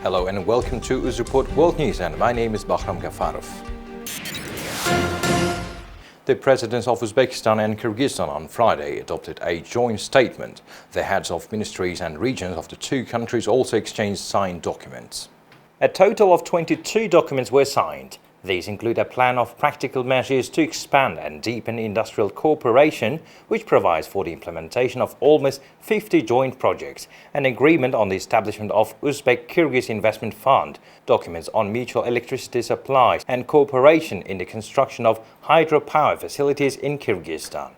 Hello and welcome to UzReport World News, and my name is Bahram Ghafarov. The presidents of Uzbekistan and Kyrgyzstan on Friday adopted a joint statement. The heads of ministries and regions of the two countries also exchanged signed documents. A total of 22 documents were signed. These include a plan of practical measures to expand and deepen industrial cooperation, which provides for the implementation of almost 50 joint projects, an agreement on the establishment of Uzbek-Kyrgyz Investment Fund, documents on mutual electricity supplies, and cooperation in the construction of hydropower facilities in Kyrgyzstan.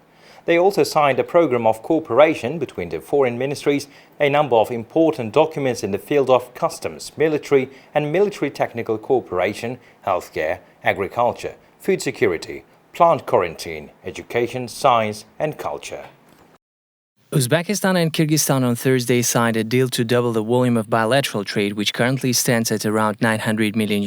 They also signed a program of cooperation between the foreign ministries, a number of important documents in the field of customs, military and military technical cooperation, healthcare, agriculture, food security, plant quarantine, education, science and culture. Uzbekistan and Kyrgyzstan on Thursday signed a deal to double the volume of bilateral trade, which currently stands at around $900 million.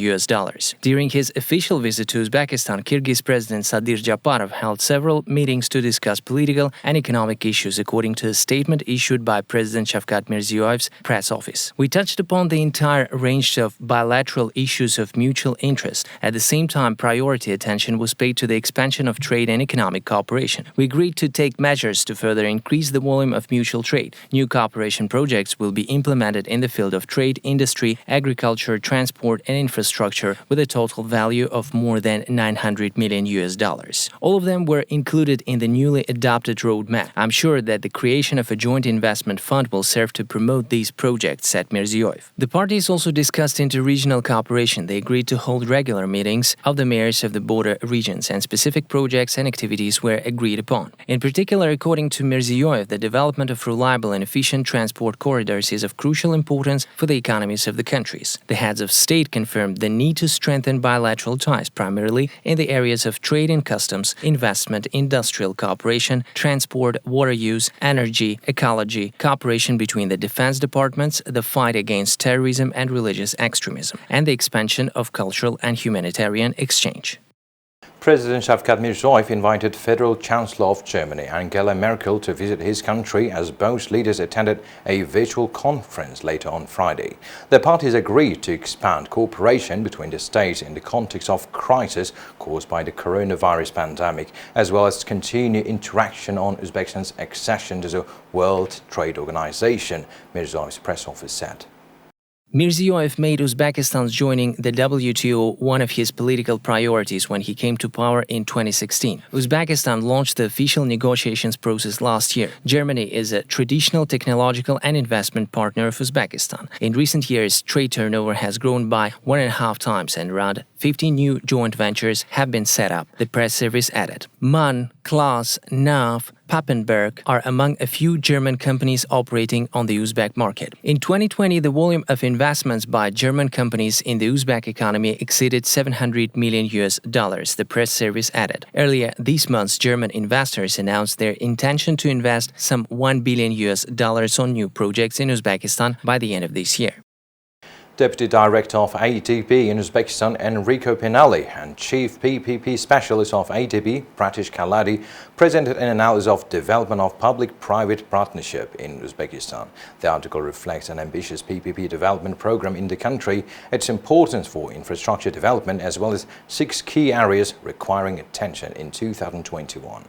During his official visit to Uzbekistan, Kyrgyz President Sadir Japarov held several meetings to discuss political and economic issues, according to a statement issued by President Shavkat Mirziyoyev's press office. "We touched upon the entire range of bilateral issues of mutual interest. At the same time, priority attention was paid to the expansion of trade and economic cooperation. We agreed to take measures to further increase the volume of mutual trade. New cooperation projects will be implemented in the field of trade, industry, agriculture, transport and infrastructure with a total value of more than $900 million. All of them were included in the newly adopted roadmap. I'm sure that the creation of a joint investment fund will serve to promote these projects," said Mirziyoyev. The parties also discussed interregional cooperation. They agreed to hold regular meetings of the mayors of the border regions, and specific projects and activities were agreed upon. In particular, according to Mirziyoyev, the development of reliable and efficient transport corridors is of crucial importance for the economies of the countries. The heads of state confirmed the need to strengthen bilateral ties, primarily in the areas of trade and customs, investment, industrial cooperation, transport, water use, energy, ecology, cooperation between the defense departments, the fight against terrorism and religious extremism, and the expansion of cultural and humanitarian exchange. President Shavkat Mirziyoyev invited Federal Chancellor of Germany, Angela Merkel, to visit his country as both leaders attended a virtual conference later on Friday. The parties agreed to expand cooperation between the states in the context of crisis caused by the coronavirus pandemic, as well as continue interaction on Uzbekistan's accession to the World Trade Organization, Mirziyoyev's press office said. Mirziyoyev made Uzbekistan's joining the WTO one of his political priorities when he came to power in 2016. Uzbekistan launched the official negotiations process last year. Germany is a traditional technological and investment partner of Uzbekistan. In recent years, trade turnover has grown by 1.5 times, and around 50 new joint ventures have been set up, the press service added. MAN, Claas, NAV, Papenburg are among a few German companies operating on the Uzbek market. In 2020, the volume of investments by German companies in the Uzbek economy exceeded $700 million, the press service added. Earlier this month, German investors announced their intention to invest some $1 billion on new projects in Uzbekistan by the end of this year. Deputy Director of ADB in Uzbekistan, Enrico Pinelli, and Chief PPP Specialist of ADB, Pratish Kaladi, presented an analysis of development of public-private partnership in Uzbekistan. The article reflects an ambitious PPP development program in the country, its importance for infrastructure development, as well as 6 key areas requiring attention in 2021.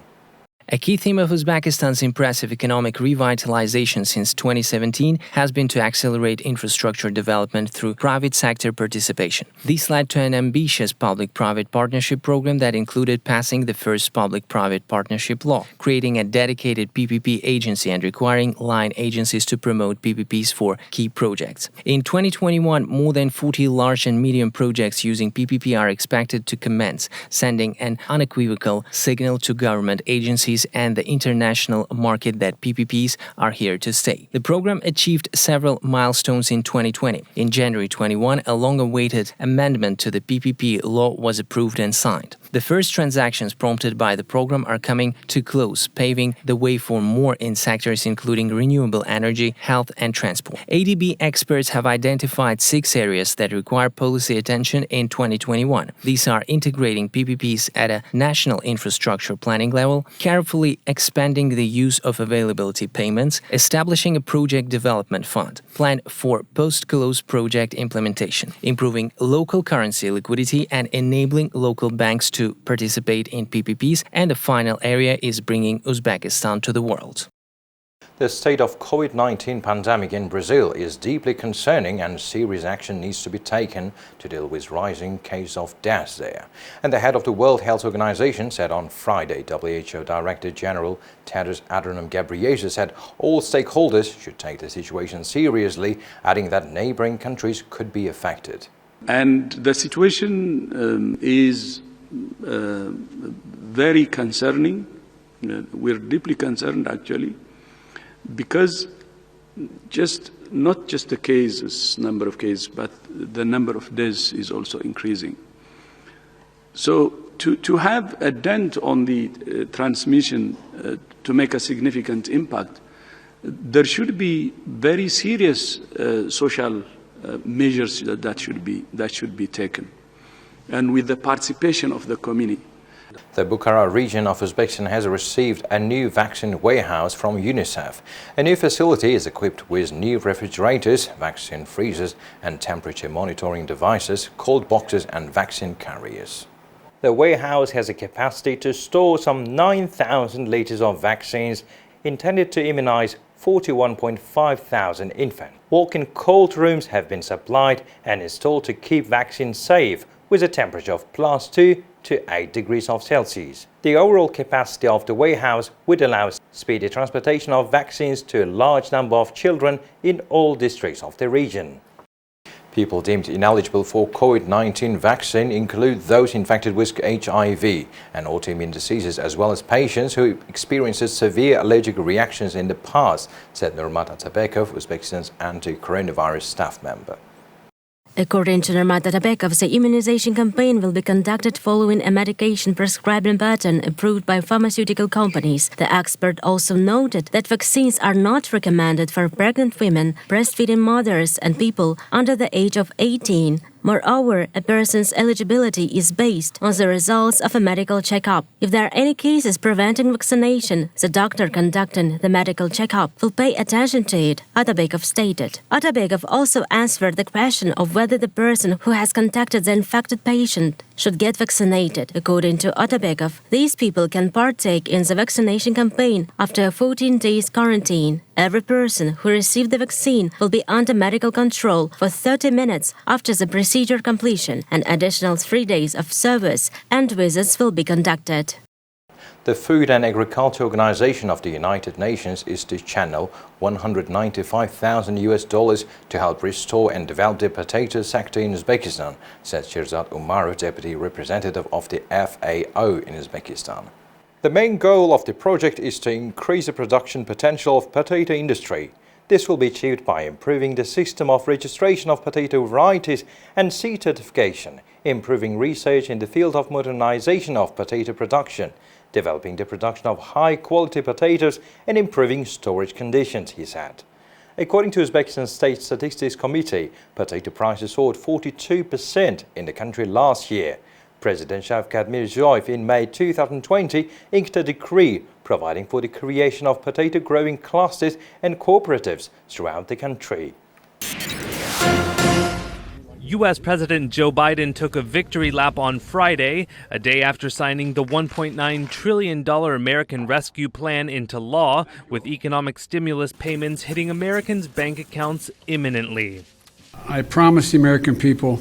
A key theme of Uzbekistan's impressive economic revitalization since 2017 has been to accelerate infrastructure development through private sector participation. This led to an ambitious public-private partnership program that included passing the first public-private partnership law, creating a dedicated PPP agency and requiring line agencies to promote PPPs for key projects. In 2021, more than 40 large and medium projects using PPP are expected to commence, sending an unequivocal signal to government agencies and the international market that PPPs are here to stay. The program achieved several milestones in 2020. In January 21, a long-awaited amendment to the PPP law was approved and signed. The first transactions prompted by the program are coming to close, paving the way for more in sectors including renewable energy, health and transport. ADB experts have identified 6 areas that require policy attention in 2021. These are integrating PPPs at a national infrastructure planning level, carefully expanding the use of availability payments, establishing a project development fund, plan for post-close project implementation, improving local currency liquidity and enabling local banks to participate in PPPs, and the final area is bringing Uzbekistan to the world. The state of COVID-19 pandemic in Brazil is deeply concerning and serious action needs to be taken to deal with rising cases of deaths there. And the head of the World Health Organization said on Friday, WHO Director General Tedros Adhanom Ghebreyesus said all stakeholders should take the situation seriously, adding that neighboring countries could be affected. And the situation is very concerning. We're deeply concerned actually, because not just the cases, number of cases, but the number of deaths is also increasing. So to have a dent on the transmission, to make a significant impact, there should be very serious social measures that should be taken, and with the participation of the community. The Bukhara region of Uzbekistan has received a new vaccine warehouse from UNICEF. A new facility is equipped with new refrigerators, vaccine freezers and temperature monitoring devices, cold boxes and vaccine carriers. The warehouse has a capacity to store some 9,000 liters of vaccines intended to immunize 41.5 thousand infants. Walk-in cold rooms have been supplied and installed to keep vaccines safe with a temperature of +2 to 8 degrees Celsius. The overall capacity of the warehouse would allow speedy transportation of vaccines to a large number of children in all districts of the region. People deemed ineligible for COVID-19 vaccine include those infected with HIV and autoimmune diseases, as well as patients who experienced severe allergic reactions in the past, said Nurmat Atabekov, Uzbekistan's anti-coronavirus staff member. According to Nurmat Atabekov, the immunization campaign will be conducted following a medication prescribing pattern approved by pharmaceutical companies. The expert also noted that vaccines are not recommended for pregnant women, breastfeeding mothers, and people under the age of 18. Moreover, a person's eligibility is based on the results of a medical checkup. If there are any cases preventing vaccination, the doctor conducting the medical checkup will pay attention to it, Atabekov stated. Atabekov also answered the question of whether the person who has contacted the infected patient should get vaccinated. According to Atabekov, these people can partake in the vaccination campaign after a 14 days quarantine. Every person who received the vaccine will be under medical control for 30 minutes after the procedure completion, and additional 3 days of service and visits will be conducted. The Food and Agriculture Organization of the United Nations is to channel $195,000 to help restore and develop the potato sector in Uzbekistan, said Shirzad Umarov, deputy representative of the FAO in Uzbekistan. The main goal of the project is to increase the production potential of potato industry. This will be achieved by improving the system of registration of potato varieties and seed certification, improving research in the field of modernization of potato production, developing the production of high-quality potatoes and improving storage conditions, he said. According to Uzbekistan State Statistics Committee, potato prices soared 42% in the country last year. President Shavkat Mirziyoyev in May 2020 inked a decree providing for the creation of potato-growing clusters and cooperatives throughout the country. U.S. President Joe Biden took a victory lap on Friday, a day after signing the $1.9 trillion American Rescue Plan into law, with economic stimulus payments hitting Americans' bank accounts imminently. I promised the American people,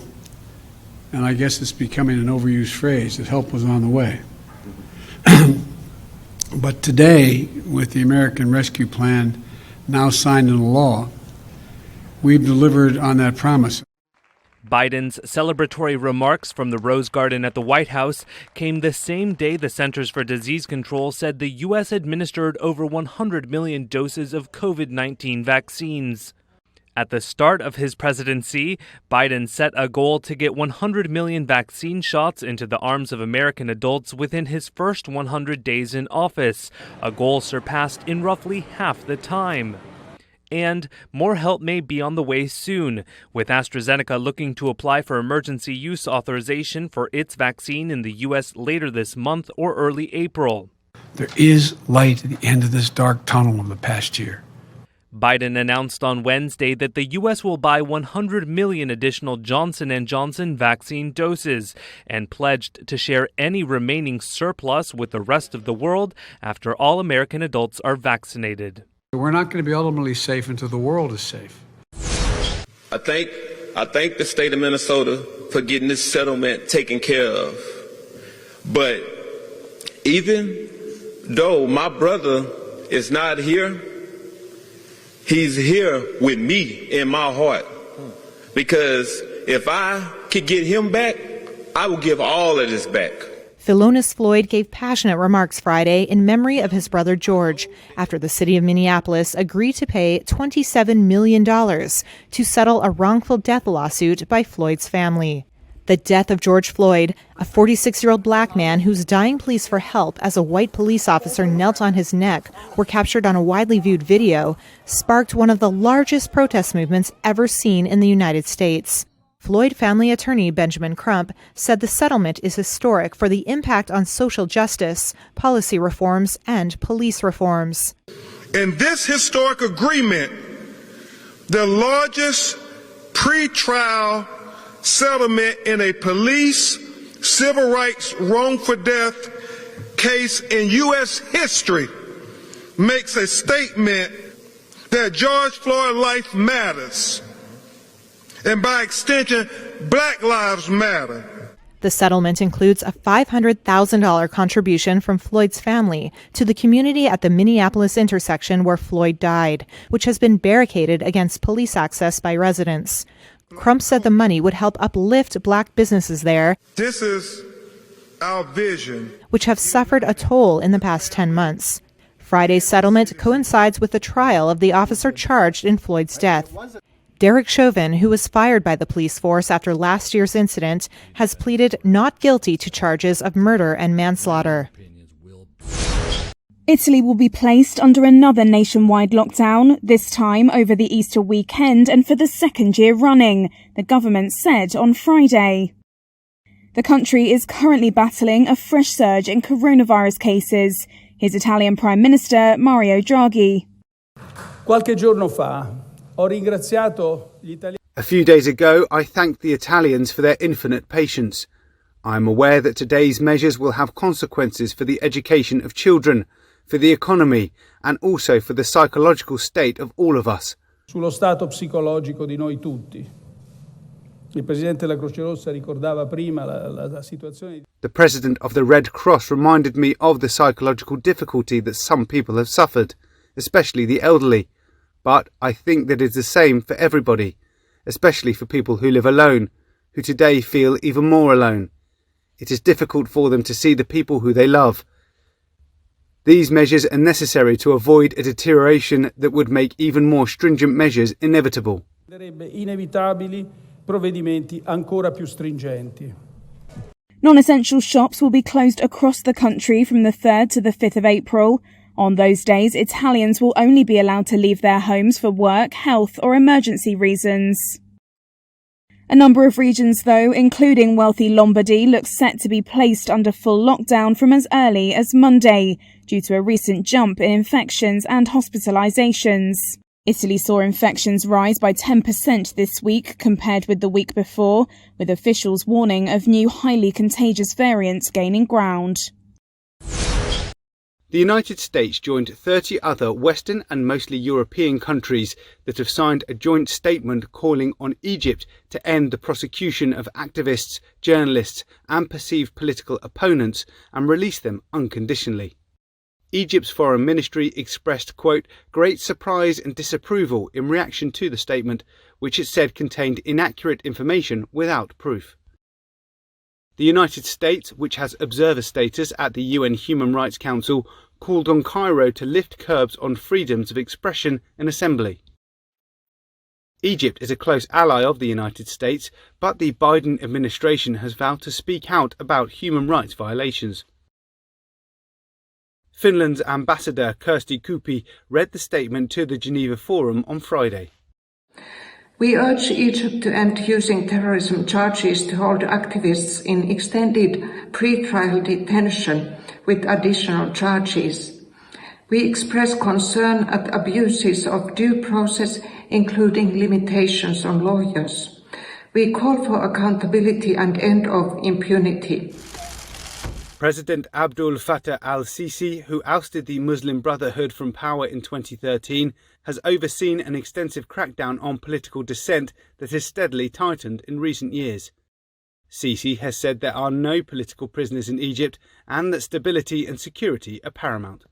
and I guess it's becoming an overused phrase, that help was on the way. But today, with the American Rescue Plan now signed into law, we've delivered on that promise. Biden's celebratory remarks from the Rose Garden at the White House came the same day the Centers for Disease Control said the U.S. administered over 100 million doses of COVID-19 vaccines. At the start of his presidency, Biden set a goal to get 100 million vaccine shots into the arms of American adults within his first 100 days in office, a goal surpassed in roughly half the time. And more help may be on the way soon, with AstraZeneca looking to apply for emergency use authorization for its vaccine in the U.S. later this month or early April. There is light at the end of this dark tunnel of the past year. Biden announced on Wednesday that the U.S. will buy 100 million additional Johnson & Johnson vaccine doses and pledged to share any remaining surplus with the rest of the world after all American adults are vaccinated. We're not going to be ultimately safe until the world is safe. I thank the state of Minnesota for getting this settlement taken care of. But even though my brother is not here, he's here with me in my heart. Because if I could get him back, I will give all of this back. Philonis Floyd gave passionate remarks Friday in memory of his brother George after the city of Minneapolis agreed to pay $27 million to settle a wrongful death lawsuit by Floyd's family. The death of George Floyd, a 46-year-old black man whose dying pleas for help as a white police officer knelt on his neck were captured on a widely viewed video, sparked one of the largest protest movements ever seen in the United States. Floyd family attorney Benjamin Crump said the settlement is historic for the impact on social justice, policy reforms, and police reforms. In this historic agreement, the largest pre-trial settlement in a police civil rights wrongful death case in U.S. history, makes a statement that George Floyd's life matters. And by extension, Black Lives Matter. The settlement includes a $500,000 contribution from Floyd's family to the community at the Minneapolis intersection where Floyd died, which has been barricaded against police access by residents. Crump said the money would help uplift black businesses there. This is our vision, which have suffered a toll in the past 10 months. Friday's settlement coincides with the trial of the officer charged in Floyd's death. Derek Chauvin, who was fired by the police force after last year's incident, has pleaded not guilty to charges of murder and manslaughter. Italy will be placed under another nationwide lockdown, this time over the Easter weekend and for the second year running, the government said on Friday. The country is currently battling a fresh surge in coronavirus cases. Here's Italian Prime Minister Mario Draghi. Qualche giorno fa ho ringraziato gli italiani. A few days ago, I thanked the Italians for their infinite patience. I am aware that today's measures will have consequences for the education of children, for the economy, and also for the psychological state of all of us. Sullo stato psicologico di noi tutti. Il Presidente della Croce Rossa ricordava prima la situazione. The President of the Red Cross reminded me of the psychological difficulty that some people have suffered, especially the elderly. But I think that it's the same for everybody, especially for people who live alone, who today feel even more alone. It is difficult for them to see the people who they love. These measures are necessary to avoid a deterioration that would make even more stringent measures inevitable. Inevitabili provvedimenti ancora più stringenti. Non-essential shops will be closed across the country from the 3rd to the 5th of April. On those days, Italians will only be allowed to leave their homes for work, health, or emergency reasons. A number of regions, though, including wealthy Lombardy, looks set to be placed under full lockdown from as early as Monday, due to a recent jump in infections and hospitalizations. Italy saw infections rise by 10% this week compared with the week before, with officials warning of new highly contagious variants gaining ground. The United States joined 30 other Western and mostly European countries that have signed a joint statement calling on Egypt to end the prosecution of activists, journalists and perceived political opponents and release them unconditionally. Egypt's foreign ministry expressed, quote, great surprise and disapproval in reaction to the statement, which it said contained inaccurate information without proof. The United States, which has observer status at the UN Human Rights Council, called on Cairo to lift curbs on freedoms of expression and assembly. Egypt is a close ally of the United States, but the Biden administration has vowed to speak out about human rights violations. Finland's ambassador Kirsti Kupi read the statement to the Geneva Forum on Friday. We urge Egypt to end using terrorism charges to hold activists in extended pre-trial detention with additional charges. We express concern at abuses of due process, including limitations on lawyers. We call for accountability and end of impunity. President Abdul Fattah al-Sisi, who ousted the Muslim Brotherhood from power in 2013, has overseen an extensive crackdown on political dissent that has steadily tightened in recent years. Sisi has said there are no political prisoners in Egypt and that stability and security are paramount.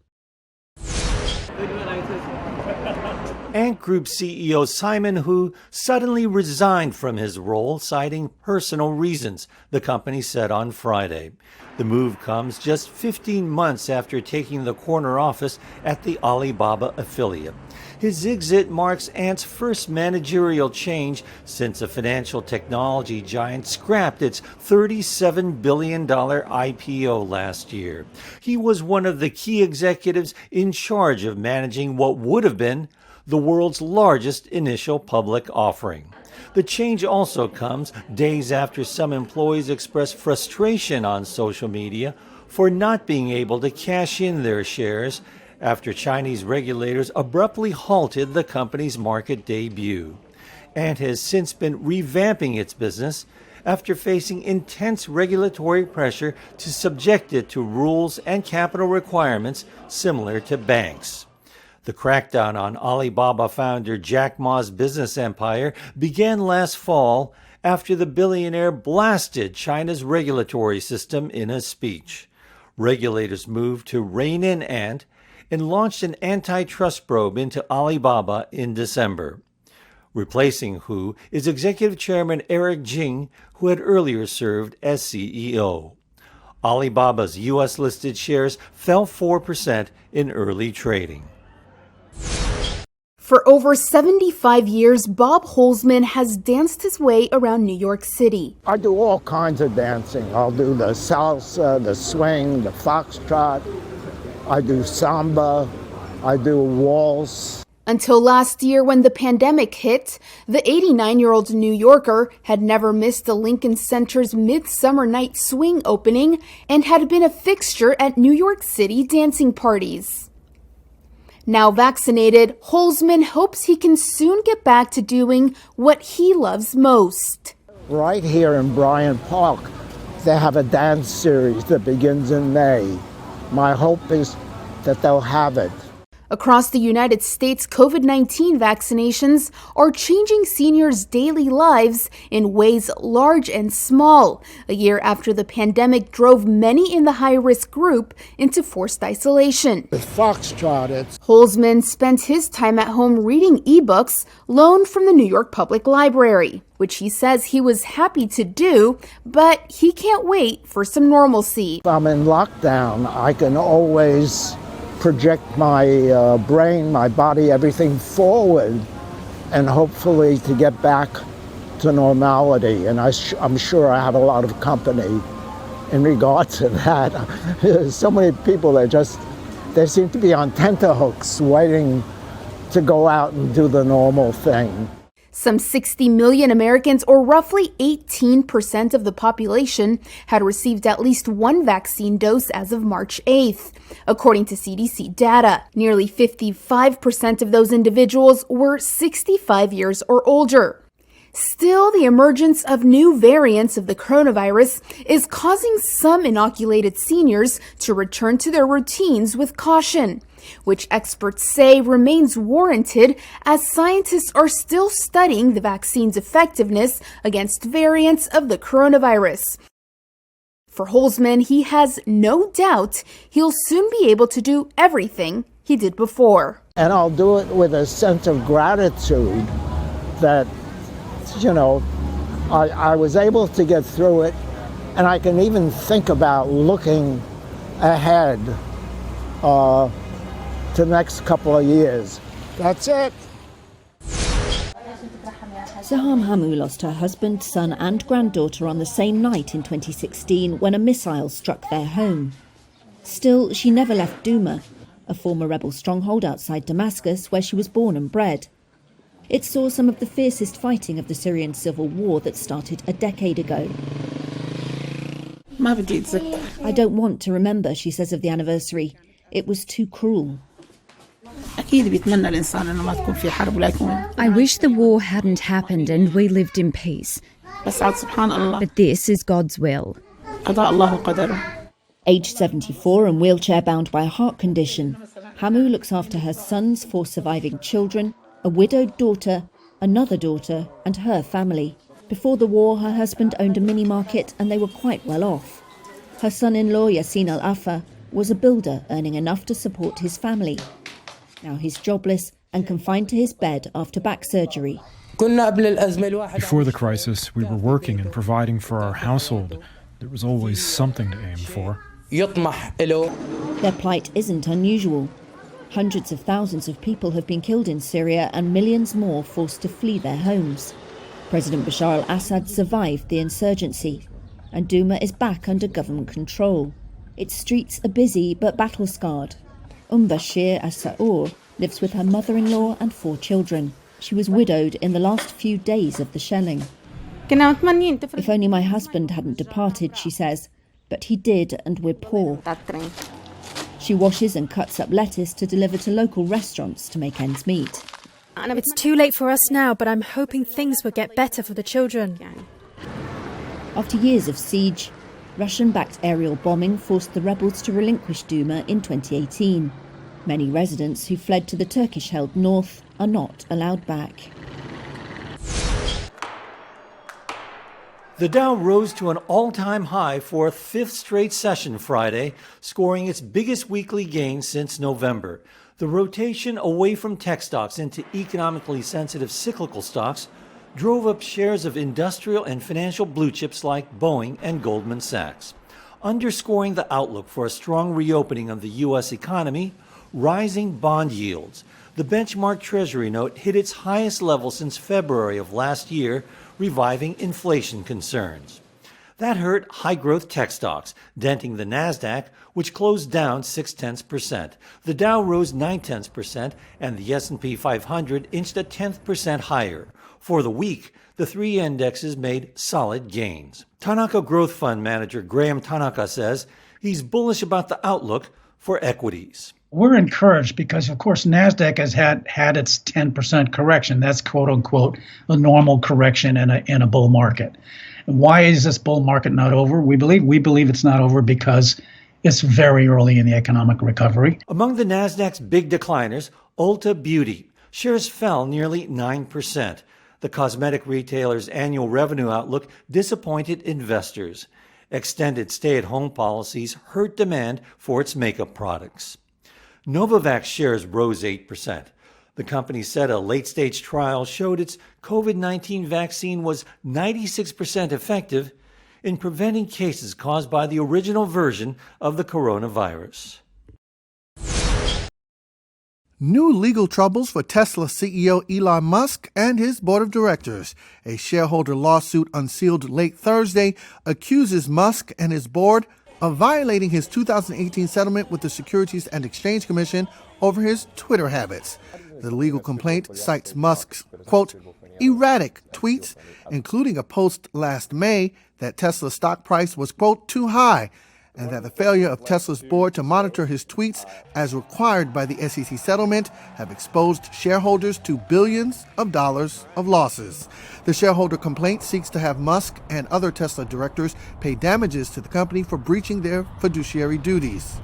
Ant Group CEO Simon Hu suddenly resigned from his role, citing personal reasons, the company said on Friday. The move comes just 15 months after taking the corner office at the Alibaba affiliate. His exit marks Ant's first managerial change since a financial technology giant scrapped its $37 billion IPO last year. He was one of the key executives in charge of managing what would have been the world's largest initial public offering. The change also comes days after some employees expressed frustration on social media for not being able to cash in their shares after Chinese regulators abruptly halted the company's market debut. Ant has since been revamping its business after facing intense regulatory pressure to subject it to rules and capital requirements similar to banks. The crackdown on Alibaba founder Jack Ma's business empire began last fall after the billionaire blasted China's regulatory system in a speech. Regulators moved to rein in Ant and launched an antitrust probe into Alibaba in December. Replacing Hu is Executive Chairman Eric Jing, who had earlier served as CEO. Alibaba's U.S.-listed shares fell 4% in early trading. For over 75 years, Bob Holzman has danced his way around New York City. I do all kinds of dancing. I'll do the salsa, the swing, the foxtrot. I do samba. I do waltz. Until last year when the pandemic hit, the 89-year-old New Yorker had never missed the Lincoln Center's Midsummer Night Swing opening and had been a fixture at New York City dancing parties. Now vaccinated, Holzman hopes he can soon get back to doing what he loves most. Right here in Bryant Park, they have a dance series that begins in May. My hope is that they'll have it. Across the United States, COVID-19 vaccinations are changing seniors' daily lives in ways large and small, a year after the pandemic drove many in the high-risk group into forced isolation. With Foxtrot, Holzman spent his time at home reading ebooks loaned from the New York Public Library, which he says he was happy to do, but he can't wait for some normalcy. If I'm in lockdown, I can always project my brain, my body, everything forward, and hopefully to get back to normality. And I'm sure I have a lot of company in regard to that. So many people they seem to be on tenterhooks waiting to go out and do the normal thing. Some 60 million Americans, or roughly 18% of the population, had received at least one vaccine dose as of March 8th. According to CDC data, nearly 55% of those individuals were 65 years or older. Still, the emergence of new variants of the coronavirus is causing some inoculated seniors to return to their routines with caution, which experts say remains warranted as scientists are still studying the vaccine's effectiveness against variants of the coronavirus. For Holzman, he has no doubt he'll soon be able to do everything he did before. And I'll do it with a sense of gratitude that, I was able to get through it, and I can even think about looking ahead to the next couple of years. That's it. Saham Hamu lost her husband, son and granddaughter on the same night in 2016 when a missile struck their home. Still, she never left Douma, a former rebel stronghold outside Damascus where she was born and bred. It saw some of the fiercest fighting of the Syrian civil war that started a decade ago. I don't want to remember, she says of the anniversary. It was too cruel. I wish the war hadn't happened and we lived in peace. But this is God's will. Aged 74 and wheelchair-bound by a heart condition, Hamu looks after her sons, 4 surviving children, a widowed daughter, another daughter, and her family. Before the war, her husband owned a mini-market and they were quite well off. Her son-in-law, Yassin Al-Afa, was a builder earning enough to support his family. Now he's jobless and confined to his bed after back surgery. Before the crisis, we were working and providing for our household. There was always something to aim for. Their plight isn't unusual. Hundreds of thousands of people have been killed in Syria and millions more forced to flee their homes. President Bashar al-Assad survived the insurgency, and Douma is back under government control. Its streets are busy but battle-scarred. Bashir As-Sa'ur lives with her mother-in-law and 4 children. She was widowed in the last few days of the shelling. If only my husband hadn't departed, she says, but he did and we're poor. She washes and cuts up lettuce to deliver to local restaurants to make ends meet. It's too late for us now, but I'm hoping things will get better for the children. After years of siege, Russian-backed aerial bombing forced the rebels to relinquish Douma in 2018. Many residents who fled to the Turkish-held north are not allowed back. The Dow rose to an all-time high for a 5th straight session Friday, scoring its biggest weekly gain since November. The rotation away from tech stocks into economically sensitive cyclical stocks drove up shares of industrial and financial blue chips like Boeing and Goldman Sachs. Underscoring the outlook for a strong reopening of the U.S. economy, rising bond yields. The benchmark Treasury note hit its highest level since February of last year, reviving inflation concerns. That hurt high-growth tech stocks, denting the Nasdaq, which closed down 0.6%. The Dow rose 0.9%, and the S&P 500 inched 0.1% higher. For the week, the 3 indexes made solid gains. Tanaka Growth Fund manager Graham Tanaka says he's bullish about the outlook for equities. We're encouraged because, of course, NASDAQ has had its 10% correction. That's, quote unquote, the normal correction in a bull market. And why is this bull market not over? We believe it's not over because it's very early in the economic recovery. Among the NASDAQ's big decliners, Ulta Beauty. Shares fell nearly 9%. The cosmetic retailer's annual revenue outlook disappointed investors. Extended stay-at-home policies hurt demand for its makeup products. Novavax shares rose 8%. The company said a late-stage trial showed its COVID-19 vaccine was 96% effective in preventing cases caused by the original version of the coronavirus. New legal troubles for Tesla CEO Elon Musk and his board of directors. A shareholder lawsuit unsealed late Thursday accuses Musk and his board of violating his 2018 settlement with the Securities and Exchange Commission over his Twitter habits. The legal complaint cites Musk's, quote, erratic tweets, including a post last May that Tesla's stock price was, quote, too high, and that the failure of Tesla's board to monitor his tweets as required by the SEC settlement have exposed shareholders to billions of dollars of losses. The shareholder complaint seeks to have Musk and other Tesla directors pay damages to the company for breaching their fiduciary duties.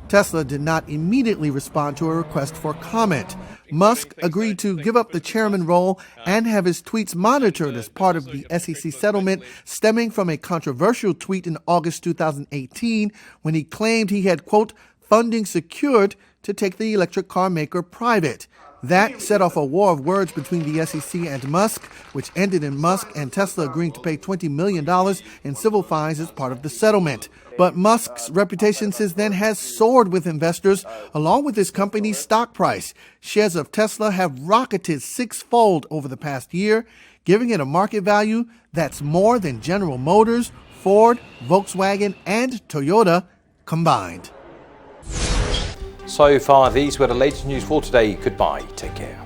Tesla did not immediately respond to a request for comment. Musk agreed to give up the chairman role and have his tweets monitored as part of the SEC settlement, stemming from a controversial tweet in August 2018 when he claimed he had, quote, funding secured to take the electric car maker private. That set off a war of words between the SEC and Musk, which ended in Musk and Tesla agreeing to pay $20 million in civil fines as part of the settlement. But Musk's reputation since then has soared with investors, along with his company's stock price. Shares of Tesla have rocketed sixfold over the past year, giving it a market value that's more than General Motors, Ford, Volkswagen, and Toyota combined. So far, these were the latest news for today. Goodbye. Take care.